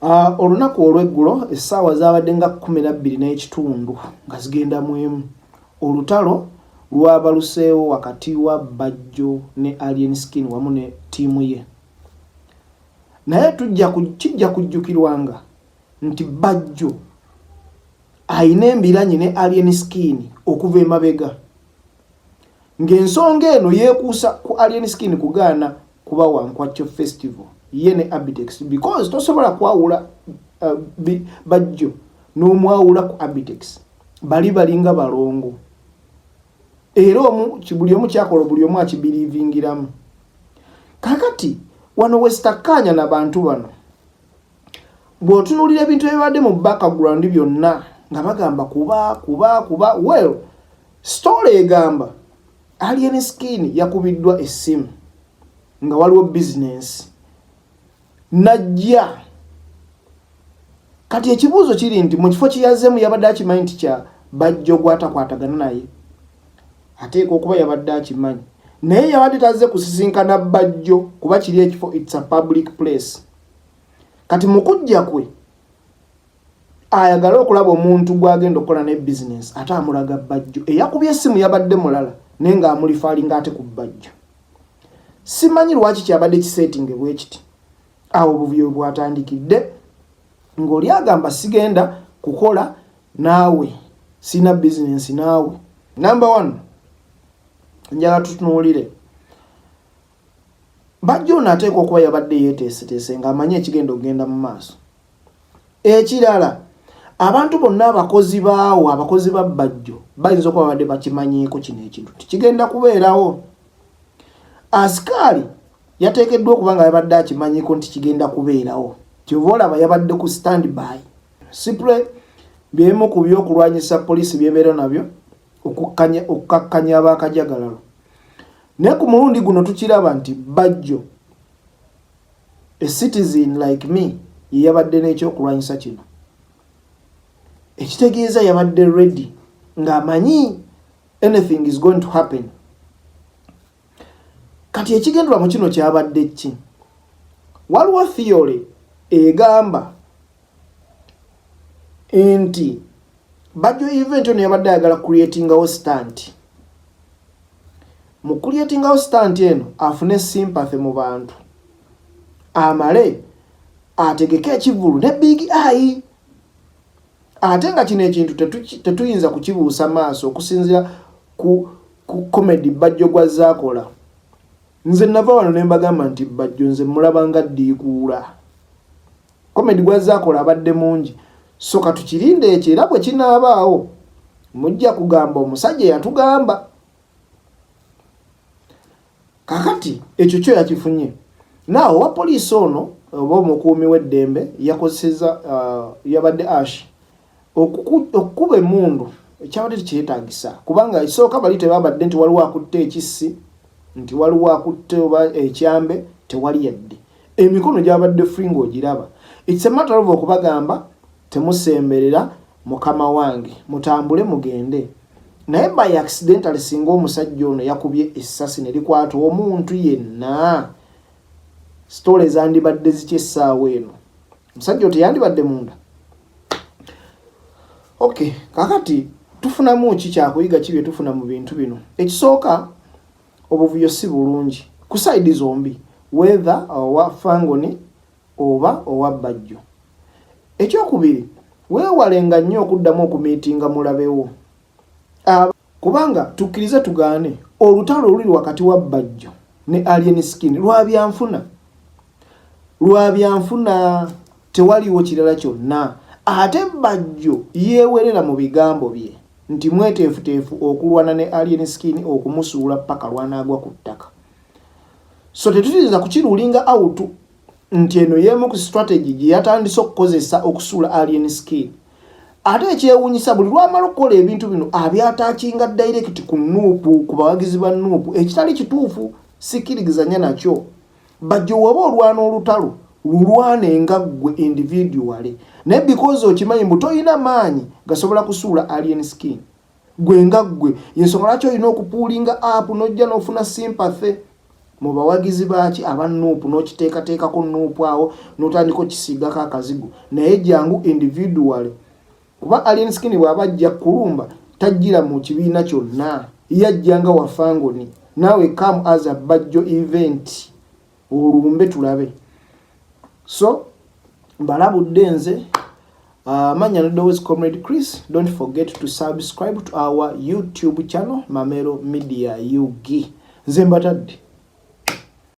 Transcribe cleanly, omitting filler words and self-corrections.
Olunaku olw'eggulo essaawa zaabadde nga 12:30 nga zigenda mu emu. Olutalo lwabaluseewo wakati wa Bajjo Ne Alien Skin wamu ne ttiimu ye. Naye kijja kujjukirwanga nti Bajjo ayina embiranye ne Alien Skin okuva emabega. Ng'ensonga eno yeekuusa ku Alien Skin kugaana kuba Wankwakyo Festival ye ne Abitex because tosobola kwawula Bajjo n'omwawula ku Abitex bali balinga balongo era buli omu kyakola buli omu akibiriivingiramu. Kakati wano wesitakkaanya n'abantu bano bw'otunuulira ebintu ebibadde mu background byonna nga bagamba kuba well story egamba Alien Skin yakubiddwa essimu nga waliwo business najja. Kati ekibuuzo kiri nti mu kifo kiyazeemu yabadde akimanyi nti kya Bajjo gwatakwatagana naye ateeka okuba yabadde akimanyi naye yabadde tazze kusisinkana Bajjo kuba kiri ekifo it's a public place. Kati mu kujja kwe ayagala okulaba omuntu gwagenda okukola ne business ate amulaga Bajjo eyakubye essimu yabadde mulala naye nga amulifaalinga ate ku Bajjo. Simanyi lwaki kyabadde kiseetinge bwe kiti. Awo obuvuyo bwatandikidde ng'oli agamba sigenda kukola naawe sina business naawe. Number 1 njala tutunuulire Bajjo n'ateekwa okuba yabadde yeeteeseteese ng'amanyi ekigenda okugenda mu maaso. Ekirala abantu bonna abakozi baawo abakozi ba Bajjo bayinza okuba babadde bakimanyiiko kino ekintu tikigenda kubeerawo. Asikaali yateekeddwa okuba nga yabadde akimanyiiko nti kigenda kubeerawo kyova olaba yabadde ku standby. Sipre byemu ku byokulwanyisa poliisi byembeera nabyo okukakkanya abaakajagalalo. Naye ku mulundi guno tukiraba nti Bajjo a citizen like me yabadde n'ekyokulwanyisa kino ekitegeeza yabadde ready ng'amanyi anything is going to happen. Kati ekigendera mu kino kyabadde ki? Waliwo theory egamba nti Bajjo event eno yabadde ayagala creatingawo stunt. Mu creatingawo stunt eno afune sympathy mu bantu amale ategeke ekivulu ne big eye. Ate nga kino ekintu tetuyinza kukibuusa maaso okusinzira ku comedy Bajjo gwazaakola. Nze nava wano ne mbagamba nti Bajjo nze mulaba nga ddiikuula. Comedy gwazaakola abadde mungi. So katukirinde ekyo era bwe kinaabaawo mujja kugamba omusajja yatugamba. Kakati ekyo kyo yakifunye. Naawe wa poliisi ono oba omukuumi w'eddembe yakozeseza yabadde ash okukuba emmundu ekyabadde tekyetaagisa kubanga isooka bali tebabadde nti waliwo akutte ekissi nti waliwo akutte oba ekyambe tewali yadde. Emikono gyabadde free ng'ogiraba. It's a matter of okubagamba temusemberera mukama wange mutambule mugende. Naye by accidentally singa omusajja ono yakubye essasi ne likwata omuntu yenna stories zandibadde zikyessaawa eno. Omusajja teyandibadde munda. Okay, kakati tufunamu ki kyakuyiga ki bye tufuna mu bintu bino. Ekisooka obuvuyo si bulungi ku side zombi whether owa Fangoni oba owa Bajjo. Ekyokubiri weewalenga nnyo okuddamu okumiitinga mulabewo. Kubanga tukkirize tugaane olutalo oluli wakati wa Bajjo ne Alien Skin lwabyanfuna tewaliwo kirala kyonna. Ate Bajjo yeewerera mu bigambo bye nti mweteefuteefu okulwana ne Alien Skin okumusuula paka lwanaagwa ku ttaka. So tetuyinza kukirulinga out nti eno yeemu ku strategy gye yatandise okukozesa okusuula Alien Skin. Ate ekyewuunyisa buli lwamala okukola ebintu bino abyataakinga direct ku Nuupu ku bawagizi ba Nuupu ekitali kituufu sikirigizanya nakyo. Bajjo waba olwana olutalo lulwanenga ggwe individually naye because okimanyi mbu toyina maanyi gasobola kusuula Alien Skin gwe nga ggwe yensonga lwaki olina okupuulinga app n'ojja n'ofuna sympathy. mu bawagizi baaki aba nuupu n'okiteekateekako nuupu awo n'otandika okisiigako akazigo naye jangu individually kuba Alien Skin bw'abajja kulumba tajjira mu kibiina kyonna yajjanga wafangoni naawe come as a Bajjo event olumbe tulabe so mbalabudde nze manya always comrade Chris. Don't forget to subscribe to our YouTube channel Mamero Media UG. Nze mbatadde